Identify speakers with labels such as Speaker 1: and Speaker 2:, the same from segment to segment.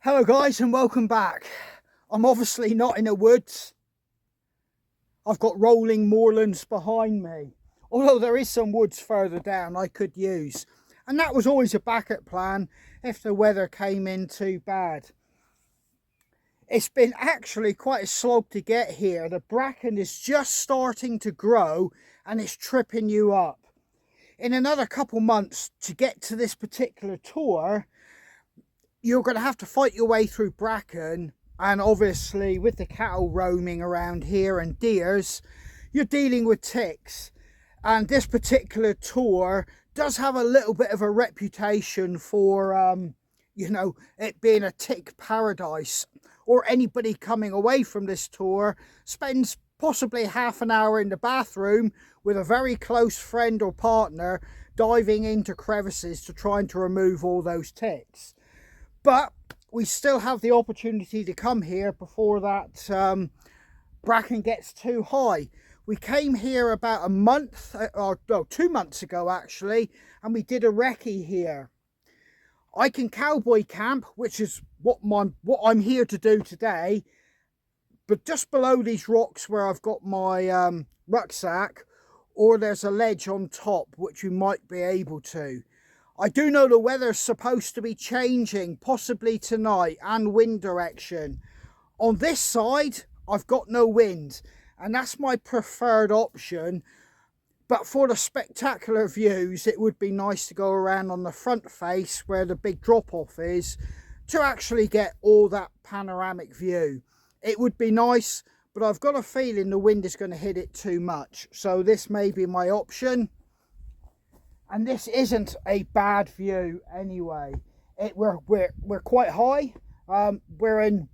Speaker 1: Hello guys and welcome back. I'm obviously not in the woods. I've got rolling moorlands behind me. Although there is some woods further down I could use. And that was always a backup plan if the weather came in too bad. It's been actually quite a slog to get here. The bracken is just starting to grow and it's tripping you up. In another couple months to get to this particular tour, you're going to have to fight your way through bracken, and obviously with the cattle roaming around here and deers, you're dealing with ticks. And this particular tour does have a little bit of a reputation for it being a tick paradise, or anybody coming away from this tour spends possibly half an hour in the bathroom with a very close friend or partner diving into crevices to try to remove all those ticks. But we still have the opportunity to come here before that bracken gets too high. We came here about a month, or no, 2 months ago actually, and we did a recce here. I can cowboy camp, which is what I'm here to do today. But just below these rocks where I've got my rucksack, or there's a ledge on top, which you might be able to. I do know the weather's supposed to be changing, possibly tonight, and wind direction. On this side, I've got no wind, and that's my preferred option. But for the spectacular views, it would be nice to go around on the front face where the big drop-off is to actually get all that panoramic view. It would be nice, but I've got a feeling the wind is going to hit it too much. So this may be my option. And this isn't a bad view anyway. We're quite high. We're in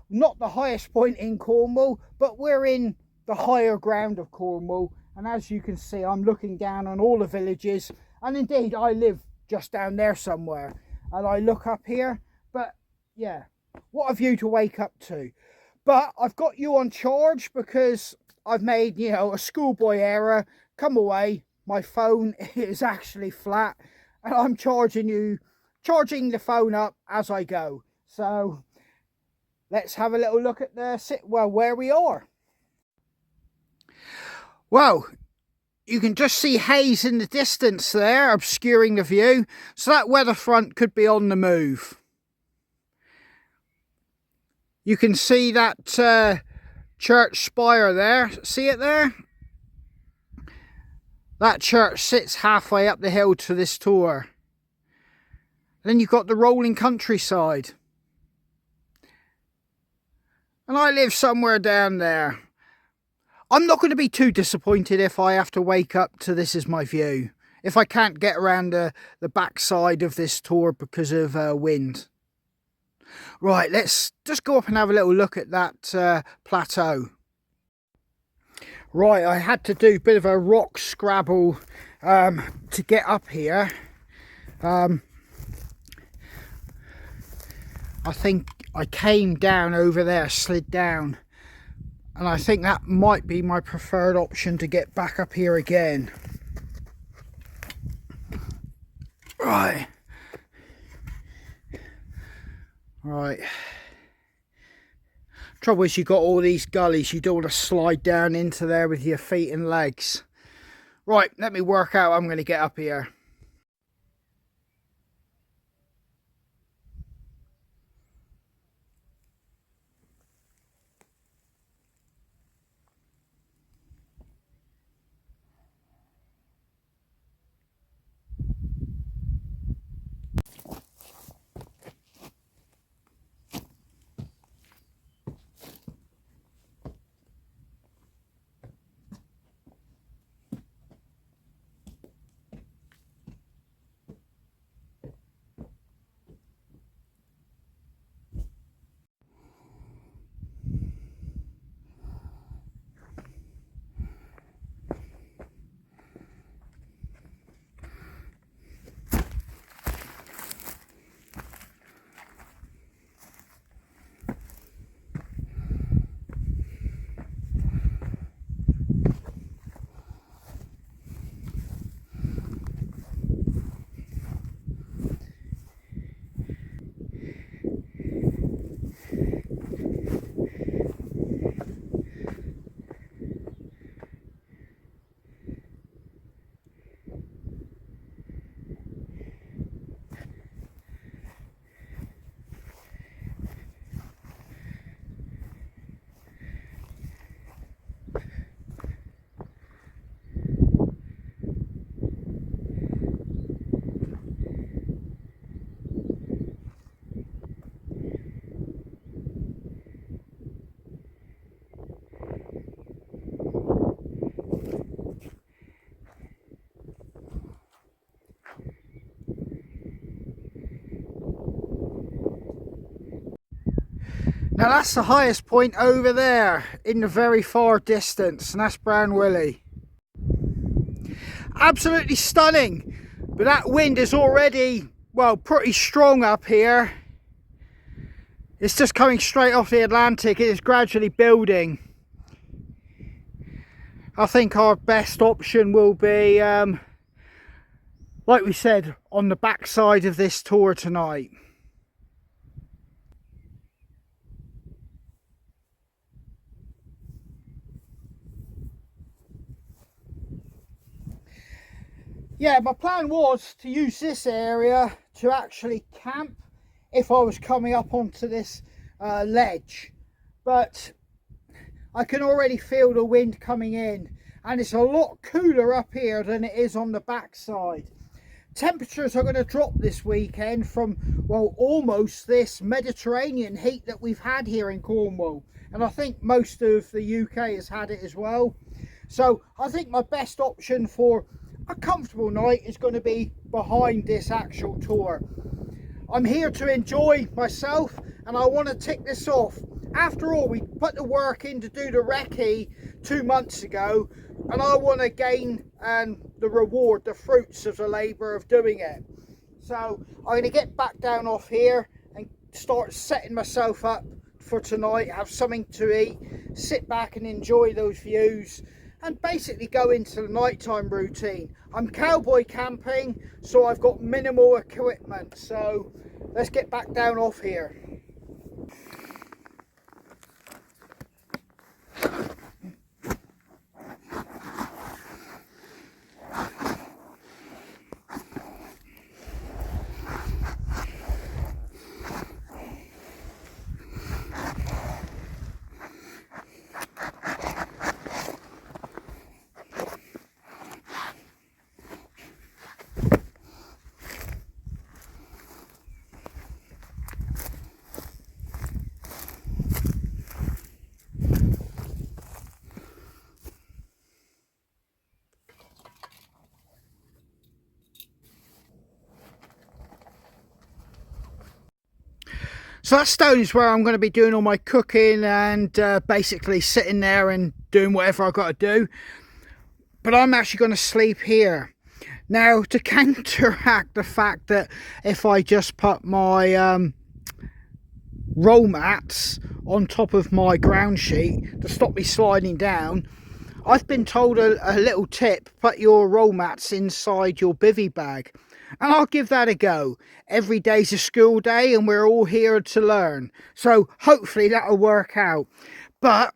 Speaker 1: not the highest point in Cornwall, but we're in the higher ground of Cornwall. And as you can see, I'm looking down on all the villages. And indeed, I live just down there somewhere. And I look up here. But yeah, what a view to wake up to. But I've got you on charge because I've made, a schoolboy error. Come away. My phone is actually flat and I'm charging the phone up as I go. So let's have a little look at where we are. Well, you can just see haze in the distance there, obscuring the view. So that weather front could be on the move. You can see that church spire there. See it there? That church sits halfway up the hill to this tour. Then you've got the rolling countryside. And I live somewhere down there. I'm not going to be too disappointed if I have to wake up to this as my view. If I can't get around the backside of this tour because of wind. Right, let's just go up and have a little look at that plateau. Right, I had to do a bit of a rock scrabble to get up here. I think I came down over there, slid down, and I think that might be my preferred option to get back up here again. Right. Trouble is, you've got all these gullies, you don't want to slide down into there with your feet and legs. Right, let me work out how I'm going to get up here. Now that's the highest point over there in the very far distance, and that's Brown Willie. Absolutely stunning, but that wind is already, well, pretty strong up here. It's just coming straight off the Atlantic. It is gradually building. I think our best option will be, like we said, on the backside of this tour tonight. Yeah, my plan was to use this area to actually camp if I was coming up onto this ledge, but I can already feel the wind coming in, and it's a lot cooler up here than it is on the backside. Temperatures are going to drop this weekend from, well, almost this Mediterranean heat that we've had here in Cornwall, and I think most of the UK has had it as well. So I think my best option for a comfortable night is going to be behind this actual tour. I'm here to enjoy myself, and I want to tick this off. After all, we put the work in to do the recce 2 months ago, and I want to gain the reward, the fruits of the labour of doing it. So I'm going to get back down off here and start setting myself up for tonight, have something to eat, sit back and enjoy those views, and basically go into the nighttime routine. I'm cowboy camping, so I've got minimal equipment, so let's get back down off here. So that stone is where I'm going to be doing all my cooking and basically sitting there and doing whatever I've got to do. But I'm actually going to sleep here. Now, to counteract the fact that if I just put my roll mats on top of my ground sheet to stop me sliding down, I've been told a little tip: put your roll mats inside your bivvy bag. And I'll give that a go. Every day's a school day and we're all here to learn. So hopefully that'll work out. But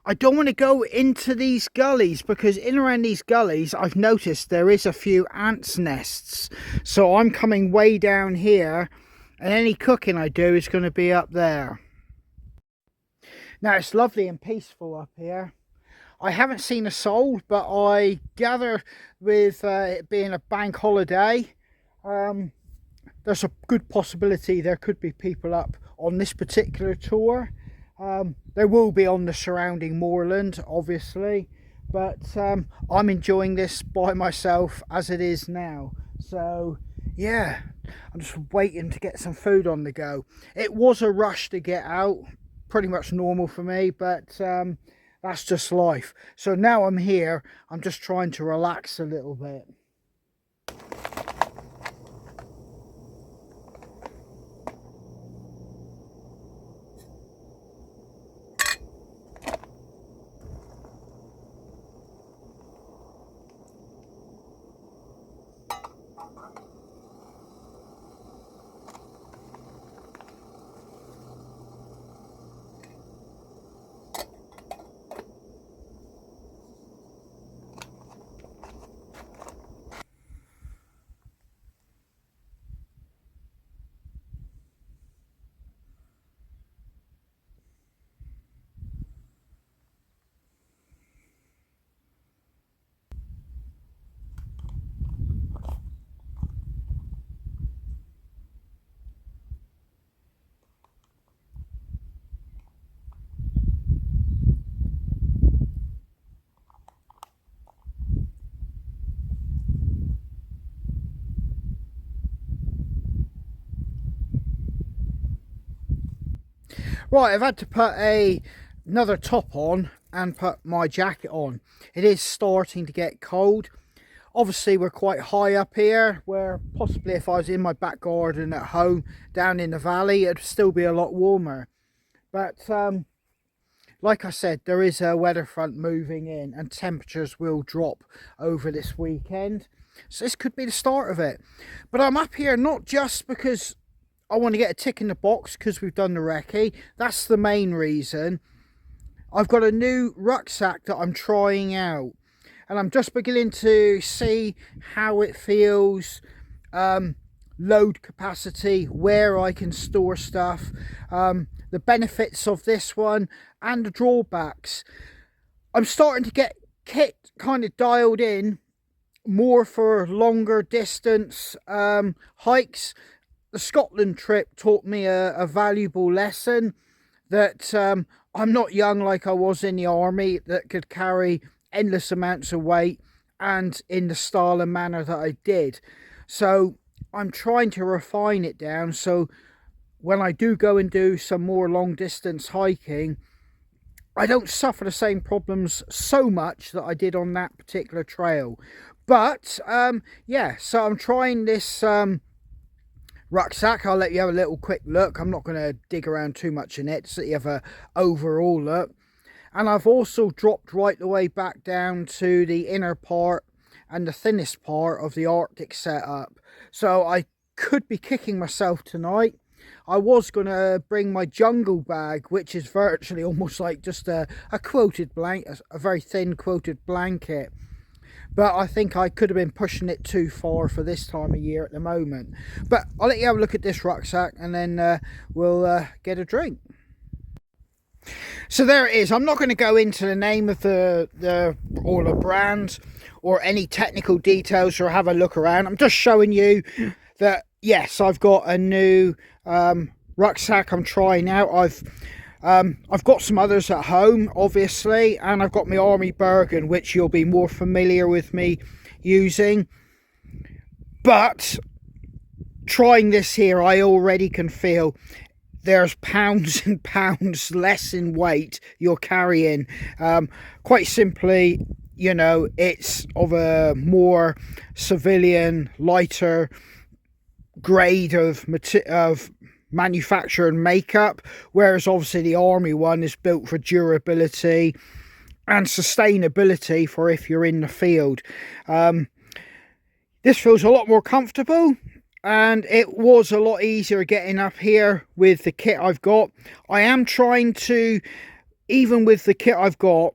Speaker 1: I don't want to go into these gullies, because in around these gullies I've noticed there is a few ants' nests. So I'm coming way down here, and any cooking I do is going to be up there. Now it's lovely and peaceful up here. I haven't seen a soul, but I gather with it being a bank holiday, there's a good possibility there could be people up on this particular tour. There will be on the surrounding moorland, obviously, but I'm enjoying this by myself as it is now. So yeah, I'm just waiting to get some food on the go. It was a rush to get out, pretty much normal for me, but that's just life. So now I'm here, I'm just trying to relax a little bit. Right, I've had to put another top on and put my jacket on. It is starting to get cold. Obviously we're quite high up here, where possibly if I was in my back garden at home down in the valley it'd still be a lot warmer. But like I said, there is a weather front moving in and temperatures will drop over this weekend. So this could be the start of it. But I'm up here not just because I want to get a tick in the box because we've done the recce. That's the main reason. I've got a new rucksack that I'm trying out. And I'm just beginning to see how it feels. Load capacity, where I can store stuff. The benefits of this one and the drawbacks. I'm starting to get kit kind of dialed in more for longer distance hikes. The Scotland trip taught me a valuable lesson that I'm not young like I was in the army that could carry endless amounts of weight and in the style and manner that I did. So I'm trying to refine it down so when I do go and do some more long distance hiking, I don't suffer the same problems so much that I did on that particular trail. But yeah, so I'm trying this rucksack. I'll let you have a little quick look. I'm not going to dig around too much in it so that you have a overall look. And I've also dropped right the way back down to the inner part and the thinnest part of the Arctic setup. So I could be kicking myself tonight. I was going to bring my jungle bag, which is virtually almost like just a quilted blanket, a very thin quilted blanket. But I think I could have been pushing it too far for this time of year at the moment. But I'll let you have a look at this rucksack and then we'll get a drink. So there it is. I'm not going to go into the name of the brand or any technical details or have a look around. I'm just showing you that yes, I've got a new rucksack I'm trying out. I've got some others at home, obviously, and I've got my Army Bergen, which you'll be more familiar with me using. But trying this here, I already can feel there's pounds and pounds less in weight you're carrying. Quite simply, you know, it's of a more civilian, lighter grade of manufacture and makeup, whereas obviously the army one is built for durability and sustainability for if you're in the field. This feels a lot more comfortable. And it was a lot easier getting up here with the kit I've got. I am trying to, even with the kit I've got,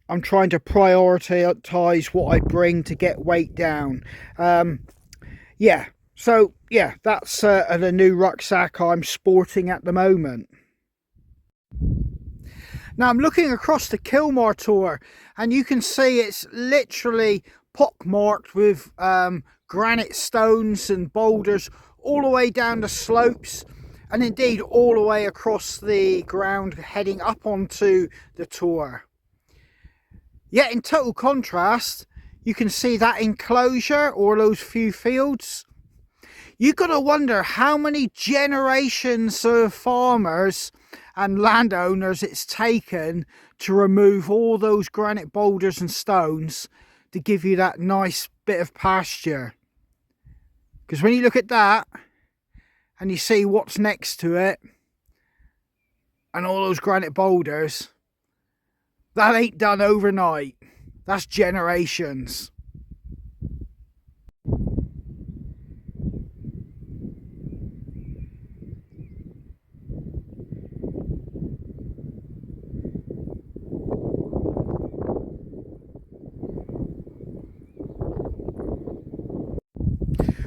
Speaker 1: I'm trying to prioritise what I bring to get weight down. Yeah, so yeah, that's the new rucksack I'm sporting at the moment. Now I'm looking across the Kilmar Tor and you can see it's literally pockmarked with granite stones and boulders all the way down the slopes and indeed all the way across the ground heading up onto the Tor. Yet in total contrast, you can see that enclosure or those few fields. You've got to wonder how many generations of farmers and landowners it's taken to remove all those granite boulders and stones to give you that nice bit of pasture. Because when you look at that and you see what's next to it and all those granite boulders, that ain't done overnight. That's generations.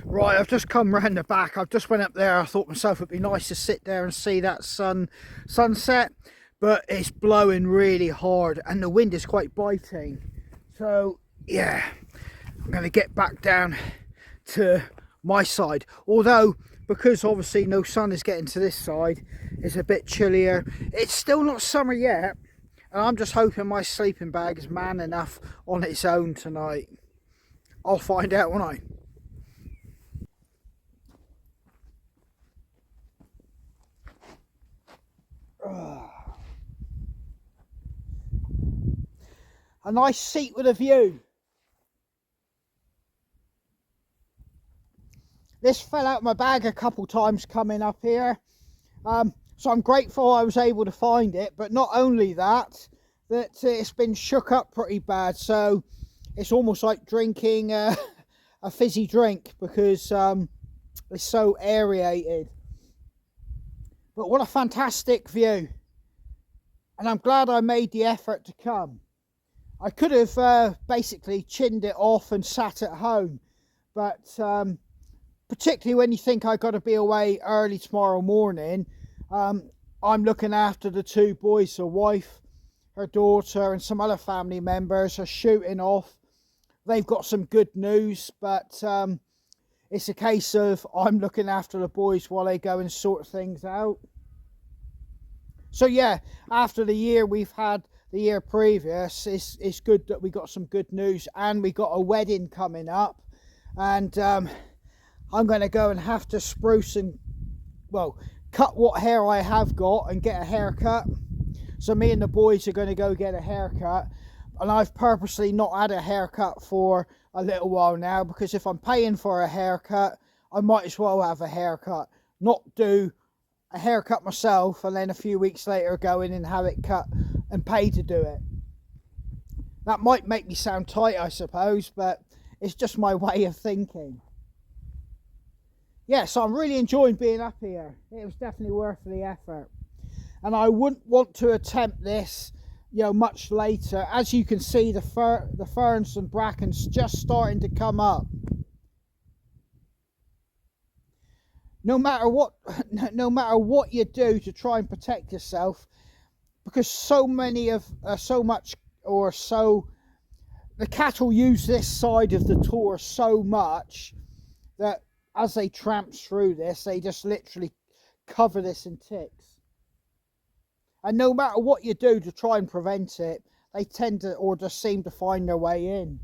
Speaker 1: Right, I've just come round the back. I've just went up there. I thought myself it'd be nice to sit there and see that sunset, but it's blowing really hard and the wind is quite biting. So yeah, I'm going to get back down to my side. Although, because obviously no sun is getting to this side, it's a bit chillier. It's still not summer yet, and I'm just hoping my sleeping bag is man enough on its own tonight. I'll find out, won't I? a nice seat with a view. This fell out of my bag a couple times coming up here, so I'm grateful I was able to find it. But not only that, it's been shook up pretty bad, so it's almost like drinking a fizzy drink, because it's so aerated. But what a fantastic view, and I'm glad I made the effort to come. I could have basically chinned it off and sat at home, but particularly when you think I got to be away early tomorrow morning, I'm looking after the two boys. The wife, her daughter and some other family members are shooting off. They've got some good news, but it's a case of I'm looking after the boys while they go and sort things out. So yeah, after the year we've had the year previous, it's good that we got some good news, and we got a wedding coming up, and I'm going to go and have to spruce and, well, cut what hair I have got and get a haircut. So me and the boys are going to go get a haircut, and I've purposely not had a haircut for a little while now, because if I'm paying for a haircut, I might as well have a haircut, not do a haircut myself and then a few weeks later go in and have it cut and pay to do it. That might make me sound tight, I suppose, but it's just my way of thinking. Yeah, so I'm really enjoying being up here. It was definitely worth the effort, and I wouldn't want to attempt this, you know, much later. As you can see, the ferns and brackens just starting to come up. No matter what you do to try and protect yourself, because the cattle use this side of the tour so much that as they tramp through this, they just literally cover this in ticks. And no matter what you do to try and prevent it, they tend to, or just seem to, find their way in.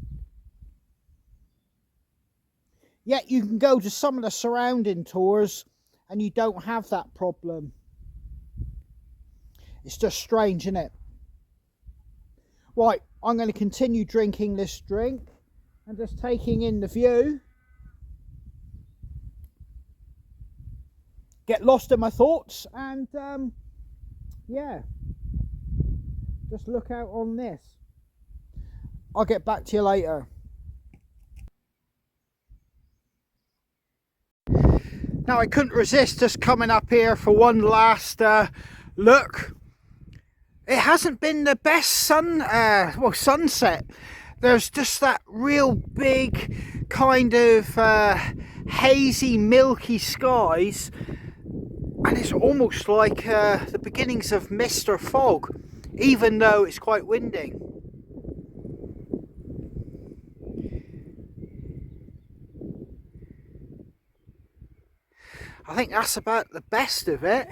Speaker 1: Yet you can go to some of the surrounding tours and you don't have that problem. It's just strange, isn't it? Right, I'm going to continue drinking this drink and just taking in the view. Get lost in my thoughts, and yeah, just look out on this. I'll get back to you later. Now, I couldn't resist just coming up here for one last look. It hasn't been the best sunset. There's just that real big kind of hazy, milky skies, and it's almost like the beginnings of mist or fog, even though it's quite windy. I think that's about the best of it.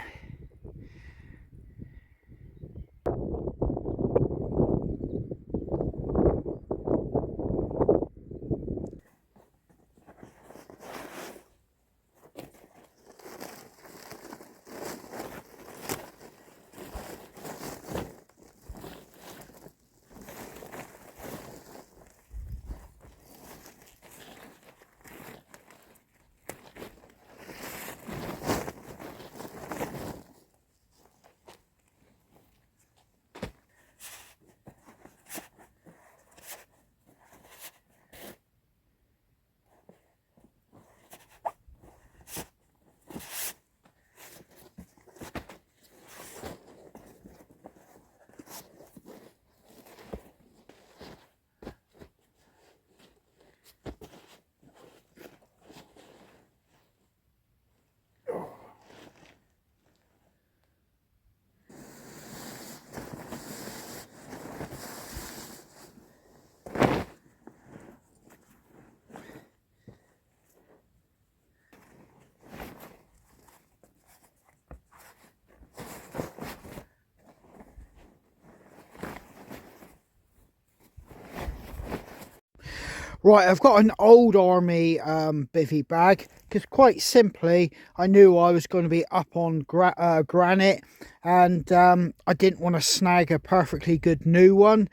Speaker 1: Right, I've got an old army bivvy bag, because quite simply I knew I was going to be up on granite, and I didn't want to snag a perfectly good new one.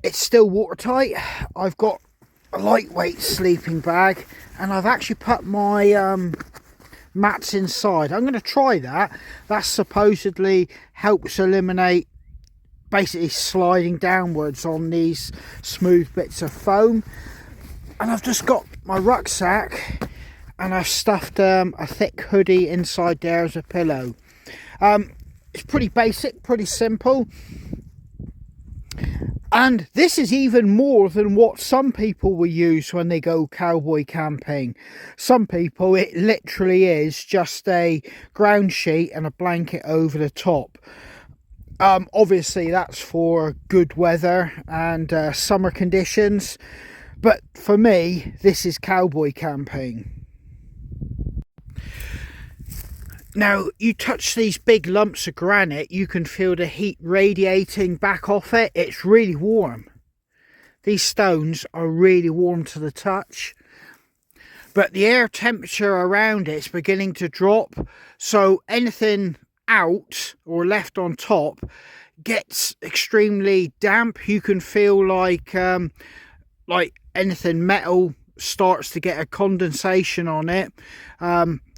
Speaker 1: It's still watertight. I've got a lightweight sleeping bag, and I've actually put my mats inside. I'm going to try that. That supposedly helps eliminate basically sliding downwards on these smooth bits of foam. And I've just got my rucksack, and I've stuffed a thick hoodie inside there as a pillow. It's pretty basic, pretty simple. And this is even more than what some people will use when they go cowboy camping. Some people, it literally is just a ground sheet and a blanket over the top. Obviously that's for good weather and summer conditions. But for me, this is cowboy camping. Now, you touch these big lumps of granite, you can feel the heat radiating back off it. It's really warm. These stones are really warm to the touch. But the air temperature around it's beginning to drop. So anything out or left on top gets extremely damp. You can feel like anything metal starts to get a condensation on it.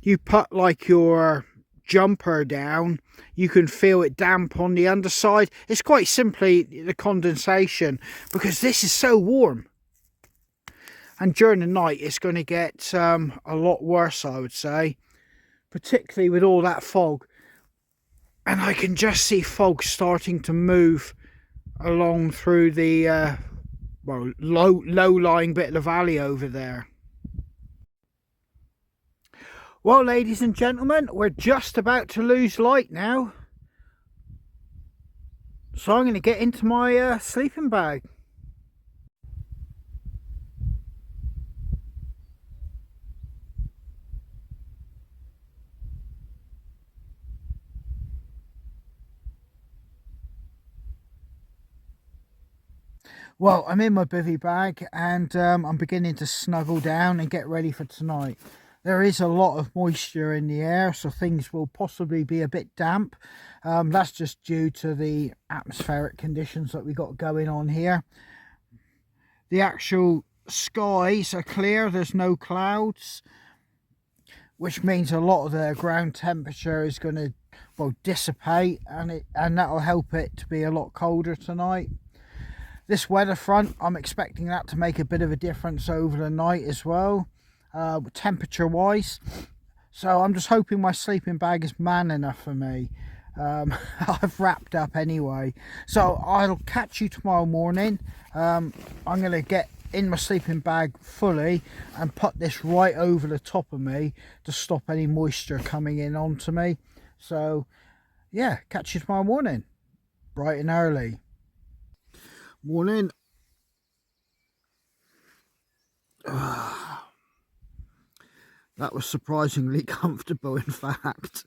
Speaker 1: You put like your jumper down, you can feel it damp on the underside. It's quite simply the condensation, because this is so warm. And during the night it's going to get a lot worse, I would say, particularly with all that fog. And I can just see fog starting to move along through the low-lying bit of the valley over there. Well, ladies and gentlemen, we're just about to lose light now. So I'm going to get into my sleeping bag. Well, I'm in my bivvy bag, and I'm beginning to snuggle down and get ready for tonight. There is a lot of moisture in the air, so things will possibly be a bit damp. That's just due to the atmospheric conditions that we got going on here. The actual skies are clear, there's no clouds, which means a lot of the ground temperature is going to dissipate, and that'll help it to be a lot colder tonight. This weather front, I'm expecting that to make a bit of a difference over the night as well. Temperature wise, so I'm just hoping my sleeping bag is man enough for me. I've wrapped up anyway, so I'll catch you tomorrow morning. I'm going to get in my sleeping bag fully and put this right over the top of me to stop any moisture coming in onto me. So yeah, catch you tomorrow morning bright and early. Morning. That was surprisingly comfortable, in fact,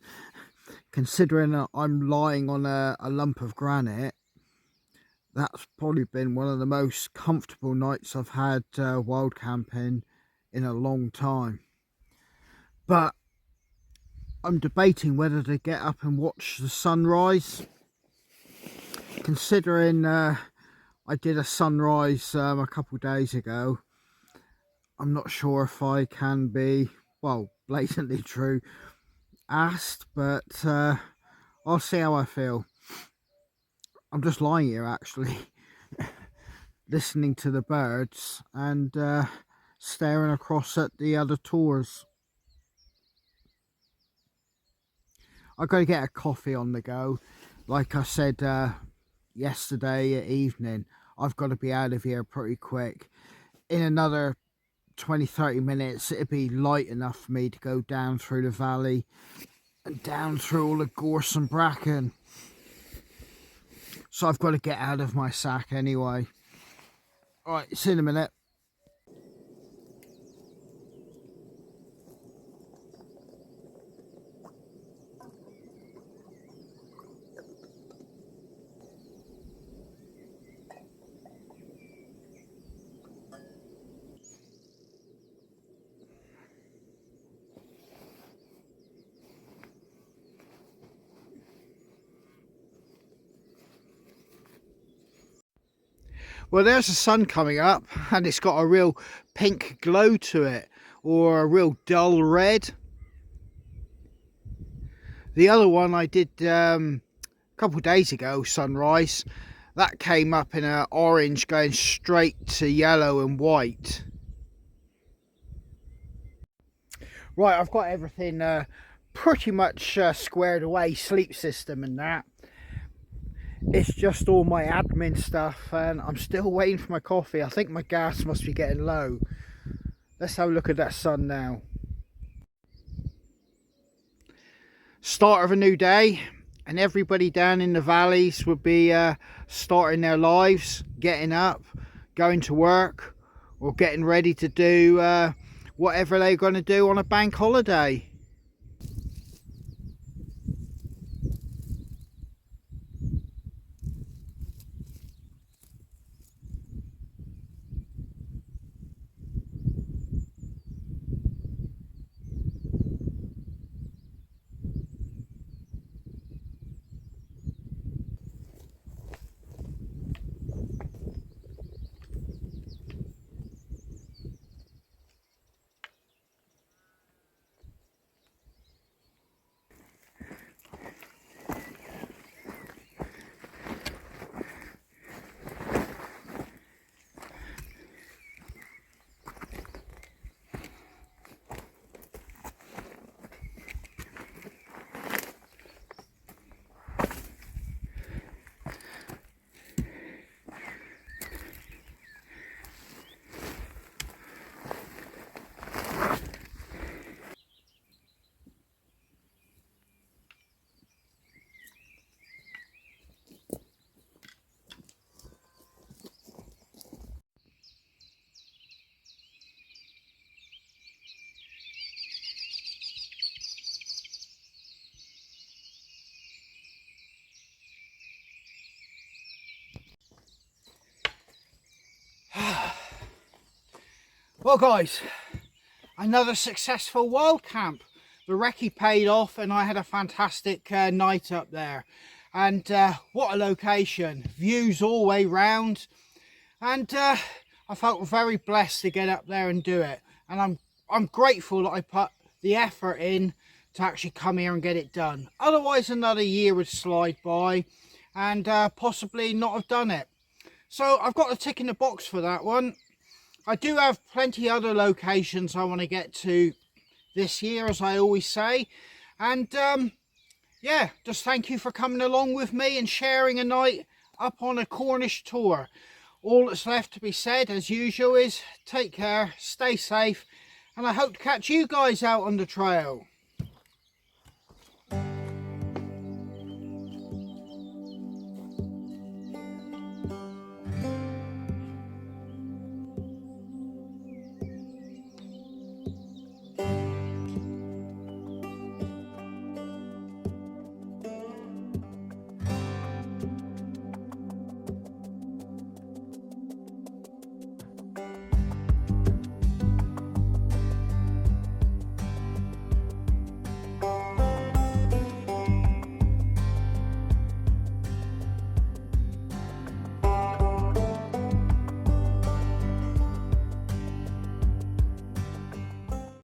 Speaker 1: considering I'm lying on a lump of granite. That's probably been one of the most comfortable nights I've had wild camping in a long time. But I'm debating whether to get up and watch the sunrise, considering I did a sunrise a couple of days ago. I'm not sure if I can be, well, blatantly true asked, but I'll see how I feel. I'm just lying here actually listening to the birds and staring across at the other tours. I've got to get a coffee on the go. Like I said yesterday evening, I've got to be out of here pretty quick. In another 20-30 minutes it'd be light enough for me to go down through the valley and down through all the gorse and bracken. So I've got to get out of my sack anyway. Alright, see you in a minute. Well, there's the sun coming up and it's got a real pink glow to it, or a real dull red. The other one I did a couple of days ago, sunrise, that came up in an orange going straight to yellow and white. Right, I've got everything pretty much squared away, sleep system and that. It's just all my admin stuff, and I'm still waiting for my coffee. I think my gas must be getting low. Let's have a look at that sun now. Start of a new day, and everybody down in the valleys would be starting their lives, getting up, going to work, or getting ready to do whatever they're going to do on a bank holiday. Well guys, another successful wild camp. The recce paid off and I had a fantastic night up there. And what a location, views all the way round. And I felt very blessed to get up there and do it. And I'm grateful that I put the effort in to actually come here and get it done. Otherwise another year would slide by and possibly not have done it. So I've got a tick in the box for that one. I do have plenty other locations I want to get to this year, as I always say. And yeah, just thank you for coming along with me and sharing a night up on a Cornish tour. All that's left to be said, as usual, is take care, stay safe, and I hope to catch you guys out on the trail.